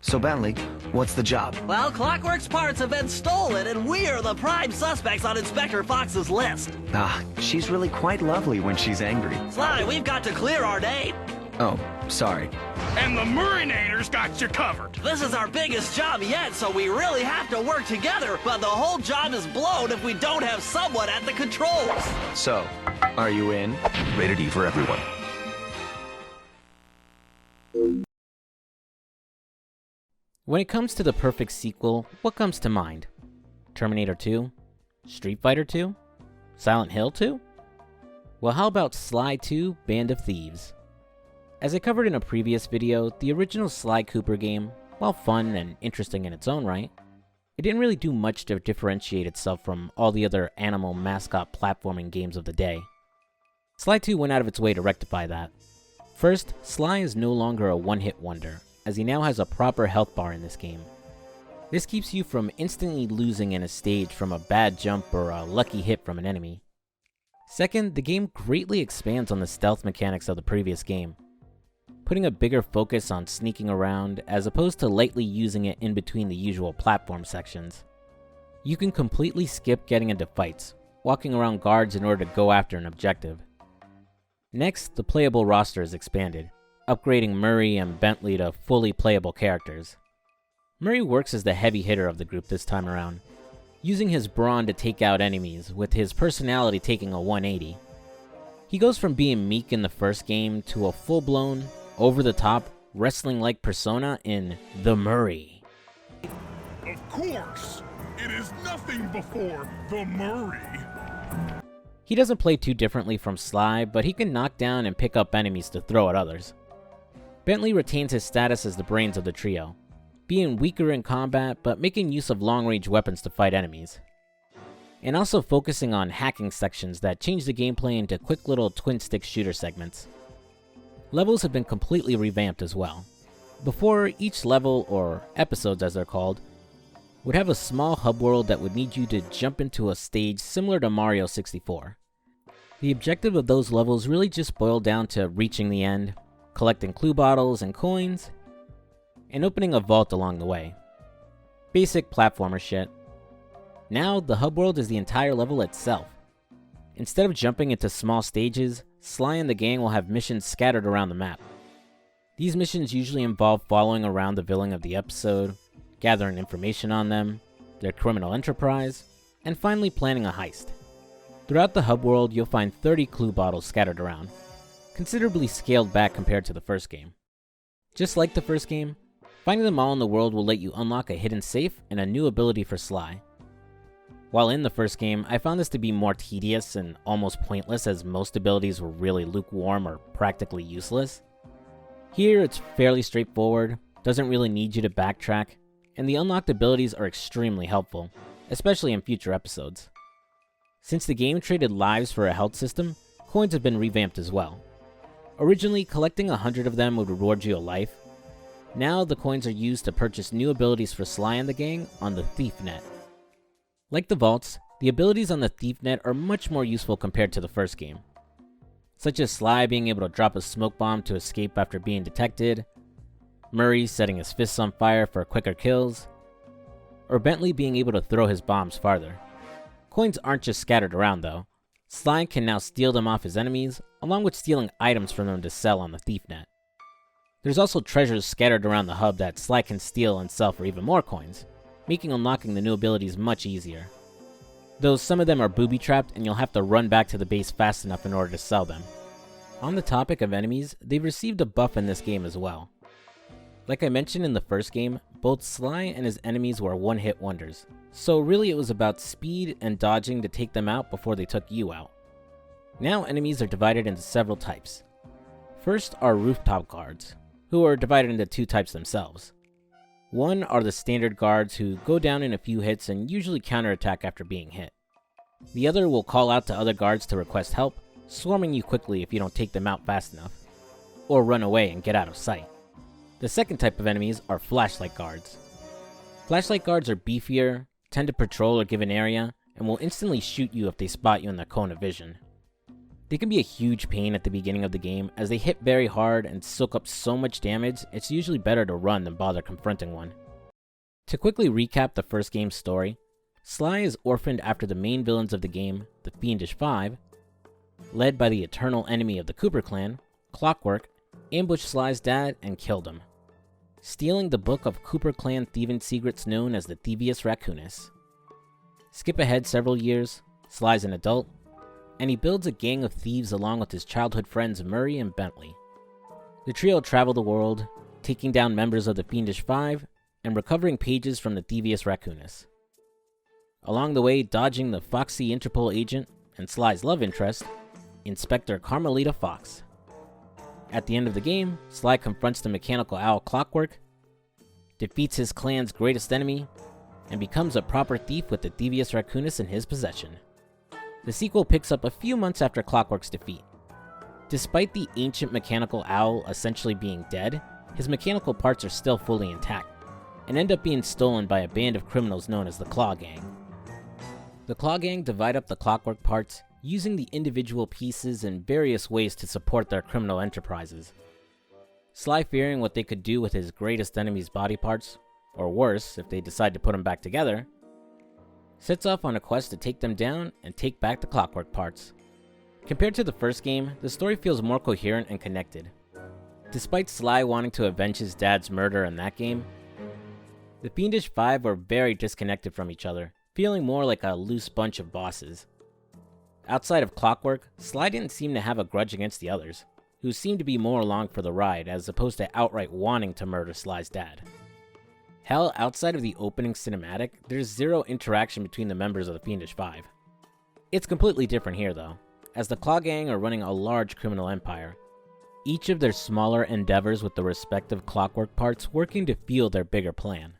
So Bentley, what's the job? Well, Clockwork's parts have been stolen, and we are the prime suspects on Inspector Fox's list. Ah, she's really quite lovely when she's angry. Sly, we've got to clear our name. Oh, sorry. And the Murinator's got you covered. This is our biggest job yet, so we really have to work together, but the whole job is blown if we don't have someone at the controls. So, are you in? Rated E for everyone. When it comes to the perfect sequel, what comes to mind? Terminator 2? Street Fighter 2? Silent Hill 2? Well, how about Sly 2: Band of Thieves? As I covered in a previous video, the original Sly Cooper game, while fun and interesting in its own right, it didn't really do much to differentiate itself from all the other animal mascot platforming games of the day. Sly 2 went out of its way to rectify that. First, Sly is no longer a one-hit wonder, as he now has a proper health bar in this game. This keeps you from instantly losing in a stage from a bad jump or a lucky hit from an enemy. Second, the game greatly expands on the stealth mechanics of the previous game, putting a bigger focus on sneaking around as opposed to lightly using it in between the usual platform sections. You can completely skip getting into fights, walking around guards in order to go after an objective. Next, the playable roster is expanded, upgrading Murray and Bentley to fully playable characters. Murray works as the heavy hitter of the group this time around, using his brawn to take out enemies, with his personality taking a 180. He goes from being meek in the first game to a full-blown, over-the-top, wrestling-like persona in The Murray. Of course, it is nothing before the Murray. He doesn't play too differently from Sly, but he can knock down and pick up enemies to throw at others. Bentley retains his status as the brains of the trio, being weaker in combat but making use of long-range weapons to fight enemies, and also focusing on hacking sections that change the gameplay into quick little twin-stick shooter segments. Levels have been completely revamped as well. Before, each level, or episodes as they're called, would have a small hub world that would need you to jump into a stage similar to Mario 64. The objective of those levels really just boiled down to reaching the end, collecting clue bottles and coins, and opening a vault along the way. Basic platformer shit. Now, the hub world is the entire level itself. Instead of jumping into small stages, Sly and the gang will have missions scattered around the map. These missions usually involve following around the villain of the episode, gathering information on them, their criminal enterprise, and finally planning a heist. Throughout the hub world, you'll find 30 clue bottles scattered around, considerably scaled back compared to the first game. Just like the first game, finding them all in the world will let you unlock a hidden safe and a new ability for Sly. While in the first game, I found this to be more tedious and almost pointless, as most abilities were really lukewarm or practically useless. Here it's fairly straightforward, doesn't really need you to backtrack, and the unlocked abilities are extremely helpful, especially in future episodes. Since the game traded lives for a health system, coins have been revamped as well. Originally, collecting 100 of them would reward you a life. Now, the coins are used to purchase new abilities for Sly and the gang on the Thief Net. Like the vaults, the abilities on the Thief Net are much more useful compared to the first game, such as Sly being able to drop a smoke bomb to escape after being detected, Murray setting his fists on fire for quicker kills, or Bentley being able to throw his bombs farther. Coins aren't just scattered around though. Sly can now steal them off his enemies, along with stealing items from them to sell on the Thief Net. There's also treasures scattered around the hub that Sly can steal and sell for even more coins, making unlocking the new abilities much easier. Though some of them are booby-trapped and you'll have to run back to the base fast enough in order to sell them. On the topic of enemies, they've received a buff in this game as well. Like I mentioned in the first game, both Sly and his enemies were one-hit wonders, so really it was about speed and dodging to take them out before they took you out. Now enemies are divided into several types. First are rooftop guards, who are divided into two types themselves. One are the standard guards who go down in a few hits and usually counterattack after being hit. The other will call out to other guards to request help, swarming you quickly if you don't take them out fast enough, or run away and get out of sight. The second type of enemies are flashlight guards. Flashlight guards are beefier, tend to patrol a given area, and will instantly shoot you if they spot you in their cone of vision. They can be a huge pain at the beginning of the game, as they hit very hard and soak up so much damage, it's usually better to run than bother confronting one. To quickly recap the first game's story, Sly is orphaned after the main villains of the game, the Fiendish Five, led by the eternal enemy of the Cooper clan, Clockwork, ambushed Sly's dad and killed him, stealing the book of Cooper clan thieving secrets known as the Thievius Raccoonus. Skip ahead several years, Sly's an adult, and he builds a gang of thieves along with his childhood friends Murray and Bentley. The trio travel the world, taking down members of the Fiendish Five and recovering pages from the Thievius Raccoonus. Along the way, dodging the foxy Interpol agent and Sly's love interest, Inspector Carmelita Fox. At the end of the game, Sly confronts the mechanical owl Clockwork, defeats his clan's greatest enemy, and becomes a proper thief with the Thievius Raccoonus in his possession. The sequel picks up a few months after Clockwork's defeat. Despite the ancient mechanical owl essentially being dead, his mechanical parts are still fully intact, and end up being stolen by a band of criminals known as the Claw Gang. The Claw Gang divide up the Clockwork parts, using the individual pieces in various ways to support their criminal enterprises. Sly, fearing what they could do with his greatest enemy's body parts, or worse, if they decide to put them back together, sets off on a quest to take them down and take back the Clockwork parts. Compared to the first game, the story feels more coherent and connected. Despite Sly wanting to avenge his dad's murder in that game, the Fiendish Five were very disconnected from each other, feeling more like a loose bunch of bosses. Outside of Clockwork, Sly didn't seem to have a grudge against the others, who seemed to be more along for the ride as opposed to outright wanting to murder Sly's dad. Hell, outside of the opening cinematic, there's zero interaction between the members of the Fiendish Five. It's completely different here though, as the Claw Gang are running a large criminal empire, each of their smaller endeavors with the respective Clockwork parts working to fuel their bigger plan.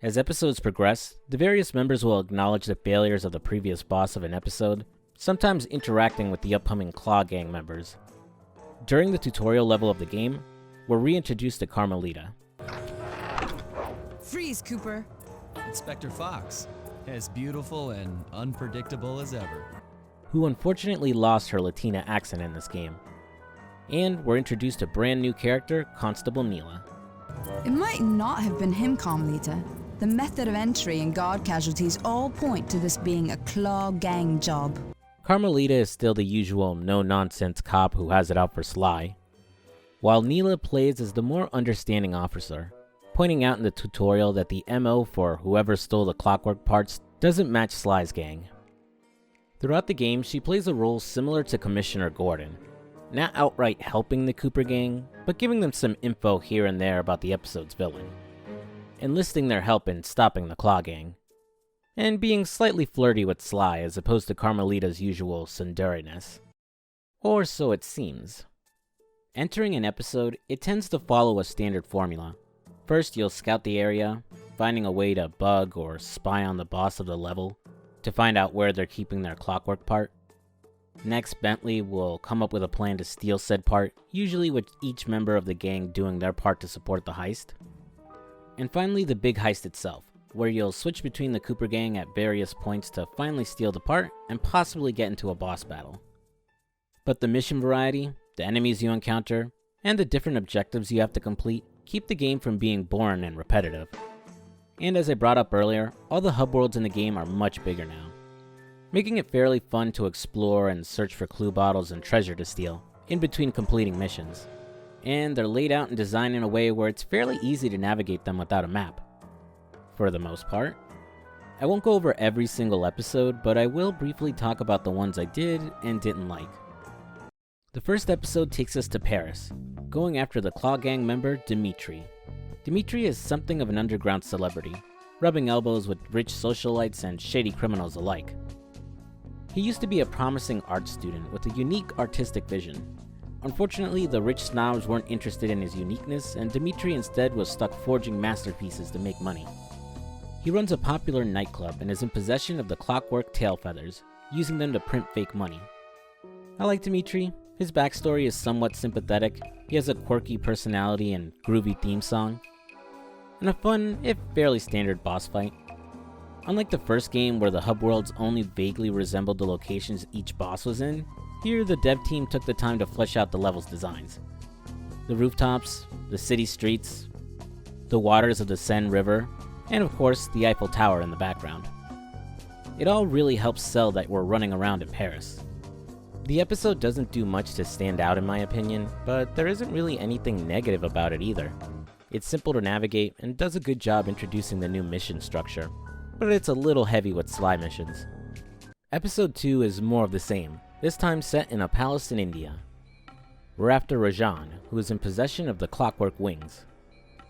As episodes progress, the various members will acknowledge the failures of the previous boss of an episode, sometimes interacting with the upcoming Claw Gang members. During the tutorial level of the game, we're reintroduced to Carmelita. Freeze, Cooper. Inspector Fox, as beautiful and unpredictable as ever. Who unfortunately lost her Latina accent in this game. And we're introduced to a brand new character, Constable Neela. It might not have been him, Carmelita. The method of entry and guard casualties all point to this being a Claw Gang job. Carmelita is still the usual no-nonsense cop who has it out for Sly, while Neela plays as the more understanding officer, pointing out in the tutorial that the MO for whoever stole the Clockwork parts doesn't match Sly's gang. Throughout the game, she plays a role similar to Commissioner Gordon, not outright helping the Cooper gang, but giving them some info here and there about the episode's villain, enlisting their help in stopping the Claw Gang, and being slightly flirty with Sly as opposed to Carmelita's usual tsundere-ness. Or so it seems. Entering an episode, it tends to follow a standard formula. First, you'll scout the area, finding a way to bug or spy on the boss of the level to find out where they're keeping their Clockwork part. Next, Bentley will come up with a plan to steal said part, usually with each member of the gang doing their part to support the heist. And finally, the big heist itself, where you'll switch between the Cooper gang at various points to finally steal the part and possibly get into a boss battle. But the mission variety, the enemies you encounter, and the different objectives you have to complete keep the game from being boring and repetitive. And as I brought up earlier, all the hub worlds in the game are much bigger now, making it fairly fun to explore and search for clue bottles and treasure to steal, in between completing missions. And they're laid out and designed in a way where it's fairly easy to navigate them without a map, for the most part. I won't go over every single episode, but I will briefly talk about the ones I did and didn't like. The first episode takes us to Paris, going after the Claw Gang member Dimitri. Dimitri is something of an underground celebrity, rubbing elbows with rich socialites and shady criminals alike. He used to be a promising art student with a unique artistic vision. Unfortunately, the rich snobs weren't interested in his uniqueness, and Dimitri instead was stuck forging masterpieces to make money. He runs a popular nightclub and is in possession of the Clockwork tail feathers, using them to print fake money. I like Dimitri. His backstory is somewhat sympathetic. He has a quirky personality and groovy theme song, and a fun, if fairly standard boss fight. Unlike the first game where the hub worlds only vaguely resembled the locations each boss was in, Here, the dev team took the time to flesh out the level's designs. The rooftops, the city streets, the waters of the Seine River, and of course, the Eiffel Tower in the background. It all really helps sell that we're running around in Paris. The episode doesn't do much to stand out in my opinion, but there isn't really anything negative about it either. It's simple to navigate and does a good job introducing the new mission structure, but it's a little heavy with Sly missions. Episode 2 is more of the same, this time set in a palace in India. We're after Rajan, who is in possession of the clockwork wings.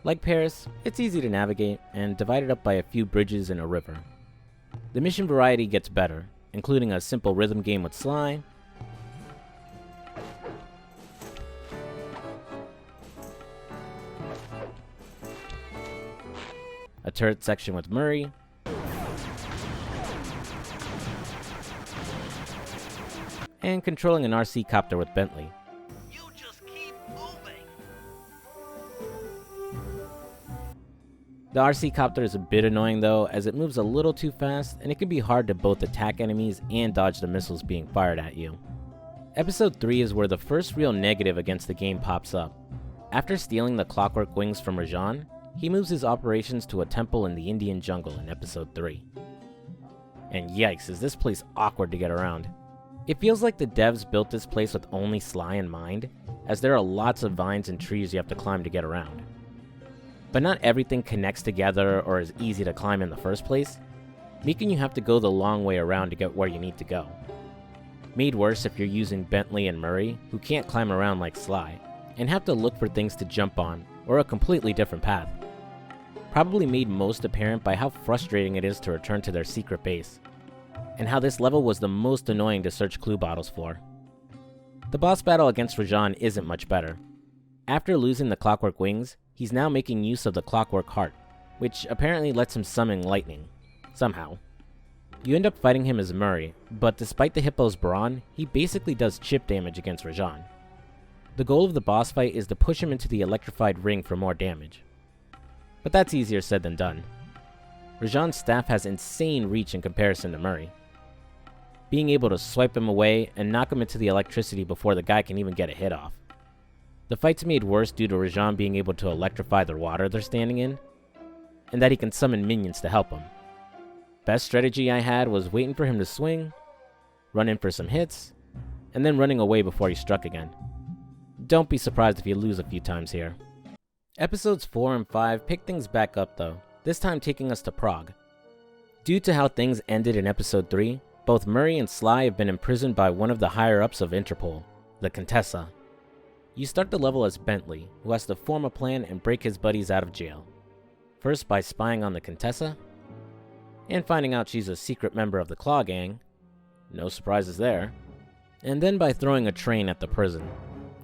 Like Paris, it's easy to navigate and divided up by a few bridges and a river. The mission variety gets better, including a simple rhythm game with Sly, a turret section with Murray, and controlling an RC copter with Bentley. You just keep moving. The RC copter is a bit annoying though, as it moves a little too fast and it can be hard to both attack enemies and dodge the missiles being fired at you. Episode 3 is where the first real negative against the game pops up. After stealing the clockwork wings from Rajan, he moves his operations to a temple in the Indian jungle in episode 3. And yikes, is this place awkward to get around. It feels like the devs built this place with only Sly in mind, as there are lots of vines and trees you have to climb to get around. But not everything connects together or is easy to climb in the first place, making you have to go the long way around to get where you need to go. Made worse if you're using Bentley and Murray, who can't climb around like Sly, and have to look for things to jump on, or a completely different path. Probably made most apparent by how frustrating it is to return to their secret base, and how this level was the most annoying to search clue bottles for. The boss battle against Rajan isn't much better. After losing the clockwork wings, he's now making use of the clockwork heart, which apparently lets him summon lightning, somehow. You end up fighting him as Murray, but despite the hippo's brawn, he basically does chip damage against Rajan. The goal of the boss fight is to push him into the electrified ring for more damage. But that's easier said than done. Rajan's staff has insane reach in comparison to Murray. Being able to swipe him away and knock him into the electricity before the guy can even get a hit off. The fight's made worse due to Rajan being able to electrify the water they're standing in, and that he can summon minions to help him. Best strategy I had was waiting for him to swing, run in for some hits, and then running away before he struck again. Don't be surprised if you lose a few times here. Episodes 4 and 5 pick things back up though, this time taking us to Prague. Due to how things ended in episode 3, both Murray and Sly have been imprisoned by one of the higher-ups of Interpol, the Contessa. You start the level as Bentley, who has to form a plan and break his buddies out of jail. First by spying on the Contessa, and finding out she's a secret member of the Claw Gang, no surprises there, and then by throwing a train at the prison,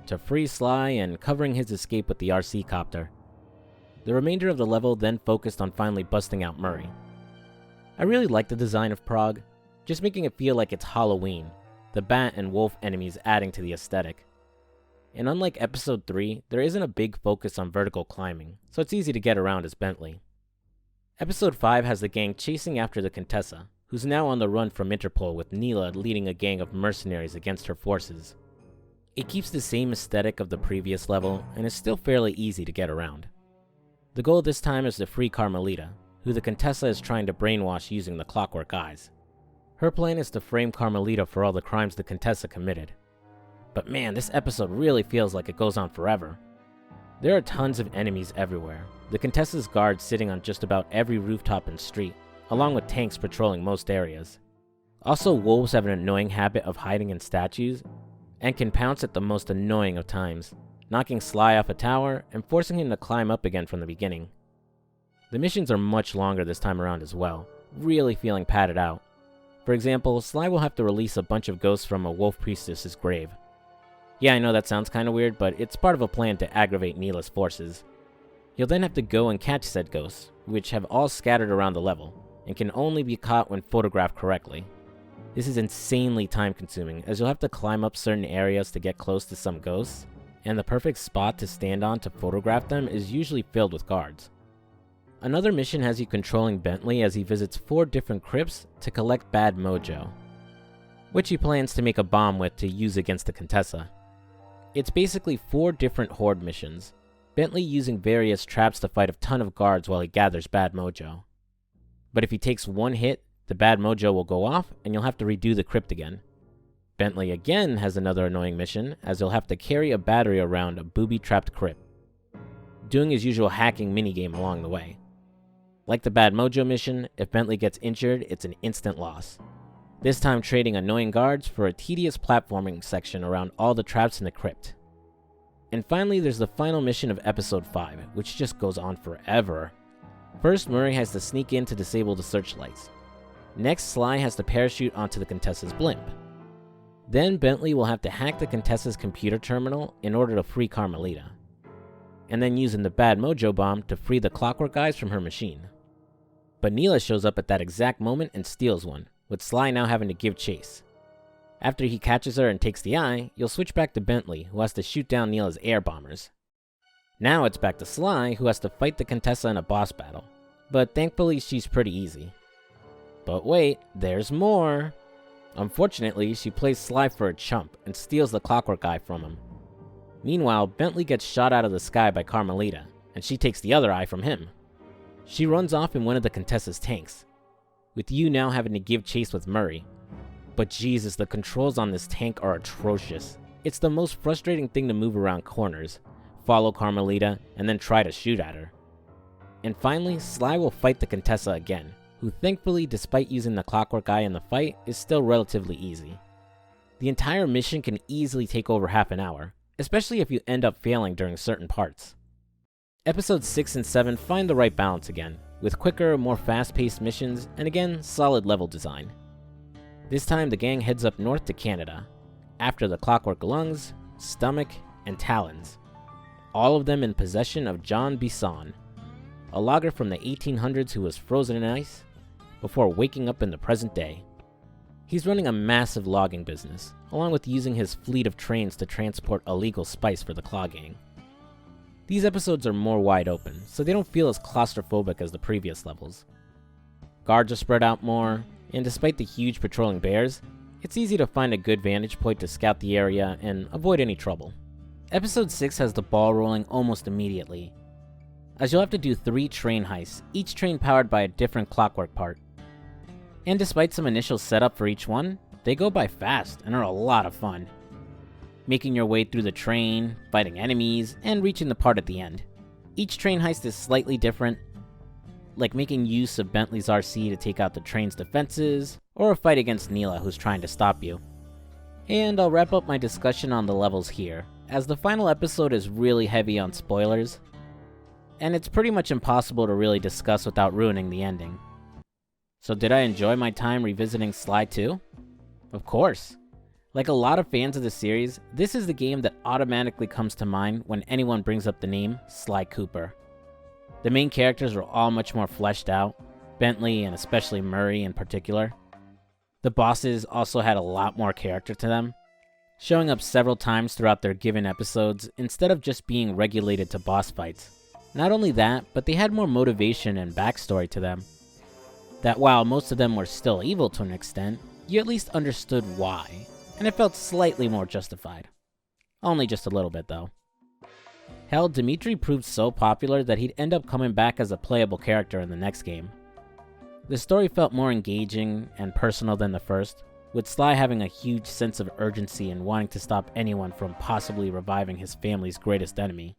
to free Sly and covering his escape with the RC copter. The remainder of the level then focused on finally busting out Murray. I really like the design of Prague, just making it feel like it's Halloween, the bat and wolf enemies adding to the aesthetic. And unlike episode 3, there isn't a big focus on vertical climbing, so it's easy to get around as Bentley. Episode 5 has the gang chasing after the Contessa, who's now on the run from Interpol with Neela leading a gang of mercenaries against her forces. It keeps the same aesthetic of the previous level, and is still fairly easy to get around. The goal this time is to free Carmelita, who the Contessa is trying to brainwash using the clockwork eyes. Her plan is to frame Carmelita for all the crimes the Contessa committed. But man, this episode really feels like it goes on forever. There are tons of enemies everywhere, the Contessa's guards sitting on just about every rooftop and street, along with tanks patrolling most areas. Also, wolves have an annoying habit of hiding in statues, and can pounce at the most annoying of times, knocking Sly off a tower and forcing him to climb up again from the beginning. The missions are much longer this time around as well, really feeling padded out. For example, Sly will have to release a bunch of ghosts from a wolf priestess's grave. Yeah, I know that sounds kinda weird, but it's part of a plan to aggravate Neela's forces. You'll then have to go and catch said ghosts, which have all scattered around the level, and can only be caught when photographed correctly. This is insanely time consuming, as you'll have to climb up certain areas to get close to some ghosts, and the perfect spot to stand on to photograph them is usually filled with guards. Another mission has you controlling Bentley as he visits 4 different crypts to collect bad mojo. which he plans to make a bomb with to use against the Contessa. It's basically 4 different horde missions, Bentley using various traps to fight a ton of guards while he gathers bad mojo. But if he takes one hit, the bad mojo will go off and you'll have to redo the crypt again. Bentley again has another annoying mission, as he'll have to carry a battery around a booby-trapped crypt, doing his usual hacking minigame along the way. Like the bad mojo mission, if Bentley gets injured, it's an instant loss. This time trading annoying guards for a tedious platforming section around all the traps in the crypt. And finally, there's the final mission of episode 5, which just goes on forever. First, Murray has to sneak in to disable the searchlights. Next, Sly has to parachute onto the Contessa's blimp. Then Bentley will have to hack the Contessa's computer terminal in order to free Carmelita. And then using the bad mojo bomb to free the clockwork guys from her machine. But Neela shows up at that exact moment and steals one, with Sly now having to give chase. After he catches her and takes the eye, you'll switch back to Bentley, who has to shoot down Neela's air bombers. Now it's back to Sly, who has to fight the Contessa in a boss battle. But thankfully she's pretty easy. But wait, there's more! Unfortunately, she plays Sly for a chump and steals the clockwork eye from him. Meanwhile, Bentley gets shot out of the sky by Carmelita, and she takes the other eye from him. She runs off in one of the Contessa's tanks, with you now having to give chase with Murray. But Jesus, the controls on this tank are atrocious. It's the most frustrating thing to move around corners, follow Carmelita, and then try to shoot at her. And finally, Sly will fight the Contessa again, who thankfully, despite using the clockwork eye in the fight, is still relatively easy. The entire mission can easily take over half an hour, especially if you end up failing during certain parts. Episodes 6 and 7 find the right balance again, with quicker, more fast-paced missions, and again, solid level design. This time the gang heads up north to Canada, after the clockwork lungs, stomach, and talons, all of them in possession of John Bisson, a logger from the 1800s who was frozen in ice before waking up in the present day. He's running a massive logging business, along with using his fleet of trains to transport illegal spice for the Claw Gang. These episodes are more wide open, so they don't feel as claustrophobic as the previous levels. Guards are spread out more, and despite the huge patrolling bears, it's easy to find a good vantage point to scout the area and avoid any trouble. Episode 6 has the ball rolling almost immediately, as you'll have to do 3 train heists, each train powered by a different clockwork part. And despite some initial setup for each one, they go by fast and are a lot of fun. Making your way through the train, fighting enemies, and reaching the part at the end. Each train heist is slightly different, like making use of Bentley's RC to take out the train's defenses, or a fight against Neela who's trying to stop you. And I'll wrap up my discussion on the levels here, as the final episode is really heavy on spoilers, and it's pretty much impossible to really discuss without ruining the ending. So did I enjoy my time revisiting Sly 2? Of course. Like a lot of fans of the series, this is the game that automatically comes to mind when anyone brings up the name Sly Cooper. The main characters are all much more fleshed out, Bentley and especially Murray in particular. The bosses also had a lot more character to them, showing up several times throughout their given episodes instead of just being regulated to boss fights. Not only that, but they had more motivation and backstory to them. That while most of them were still evil to an extent, you at least understood why, and it felt slightly more justified. Only just a little bit though. Hell, Dimitri proved so popular that he'd end up coming back as a playable character in the next game. The story felt more engaging and personal than the first, with Sly having a huge sense of urgency and wanting to stop anyone from possibly reviving his family's greatest enemy.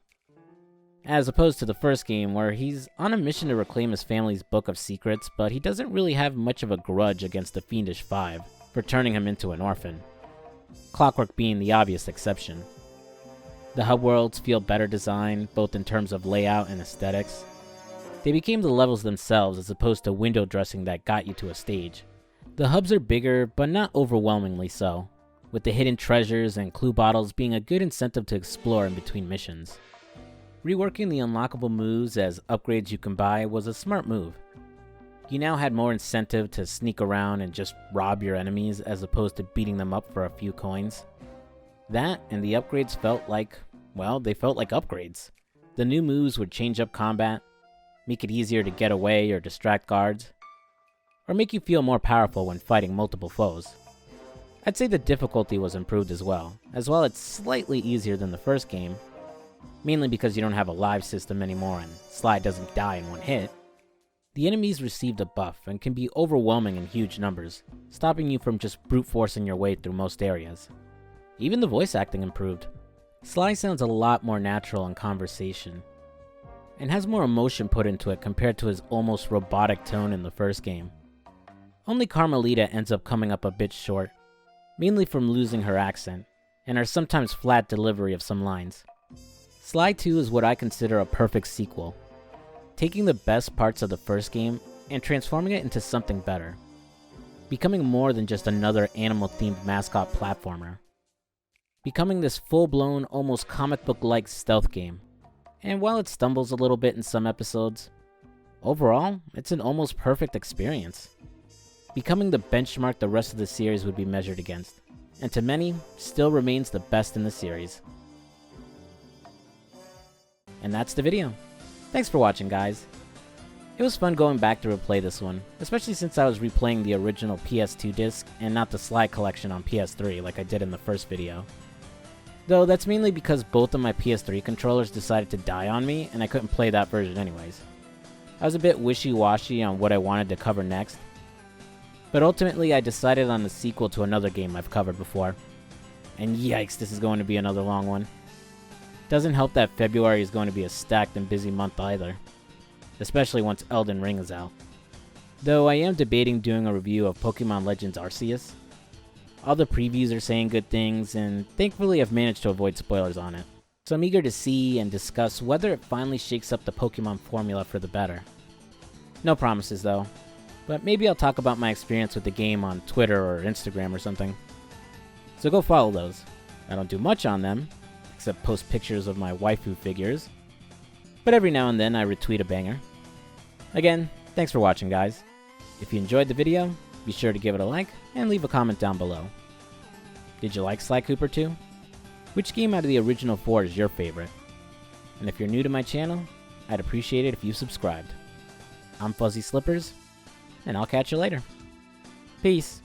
As opposed to the first game, where he's on a mission to reclaim his family's book of secrets, but he doesn't really have much of a grudge against the Fiendish Five for turning him into an orphan. Clockwork being the obvious exception. The hub worlds feel better designed, both in terms of layout and aesthetics. They became the levels themselves as opposed to window dressing that got you to a stage. The hubs are bigger, but not overwhelmingly so, with the hidden treasures and clue bottles being a good incentive to explore in between missions. Reworking the unlockable moves as upgrades you can buy was a smart move. You now had more incentive to sneak around and just rob your enemies as opposed to beating them up for a few coins. That and the upgrades felt like, well, they felt like upgrades. The new moves would change up combat, make it easier to get away or distract guards, or make you feel more powerful when fighting multiple foes. I'd say the difficulty was improved as well it's slightly easier than the first game, mainly because you don't have a live system anymore and Sly doesn't die in one hit. The enemies received a buff and can be overwhelming in huge numbers, stopping you from just brute forcing your way through most areas. Even the voice acting improved. Sly sounds a lot more natural in conversation, and has more emotion put into it compared to his almost robotic tone in the first game. Only Carmelita ends up coming up a bit short, mainly from losing her accent, and her sometimes flat delivery of some lines. Sly 2 is what I consider a perfect sequel, taking the best parts of the first game and transforming it into something better, becoming more than just another animal-themed mascot platformer, becoming this full-blown, almost comic book-like stealth game. And while it stumbles a little bit in some episodes, overall, it's an almost perfect experience, becoming the benchmark the rest of the series would be measured against, and to many, still remains the best in the series. And that's the video. Thanks for watching, guys. It was fun going back to replay this one, especially since I was replaying the original PS2 disc and not the Sly collection on PS3 like I did in the first video. Though that's mainly because both of my PS3 controllers decided to die on me and I couldn't play that version anyways. I was a bit wishy-washy on what I wanted to cover next, but ultimately I decided on the sequel to another game I've covered before. And yikes, this is going to be another long one. Doesn't help that February is going to be a stacked and busy month either, especially once Elden Ring is out. Though I am debating doing a review of Pokemon Legends Arceus. All the previews are saying good things, and thankfully I've managed to avoid spoilers on it. So I'm eager to see and discuss whether it finally shakes up the Pokemon formula for the better. No promises though, but maybe I'll talk about my experience with the game on Twitter or Instagram or something. So go follow those. I don't do much on them, except post pictures of my waifu figures, but every now and then I retweet a banger. Again, thanks for watching, guys. If you enjoyed the video, be sure to give it a like and leave a comment down below. Did you like Sly Cooper 2? Which game out of the original 4 is your favorite? And if you're new to my channel, I'd appreciate it if you subscribed. I'm FuzzySlippers, and I'll catch you later. Peace.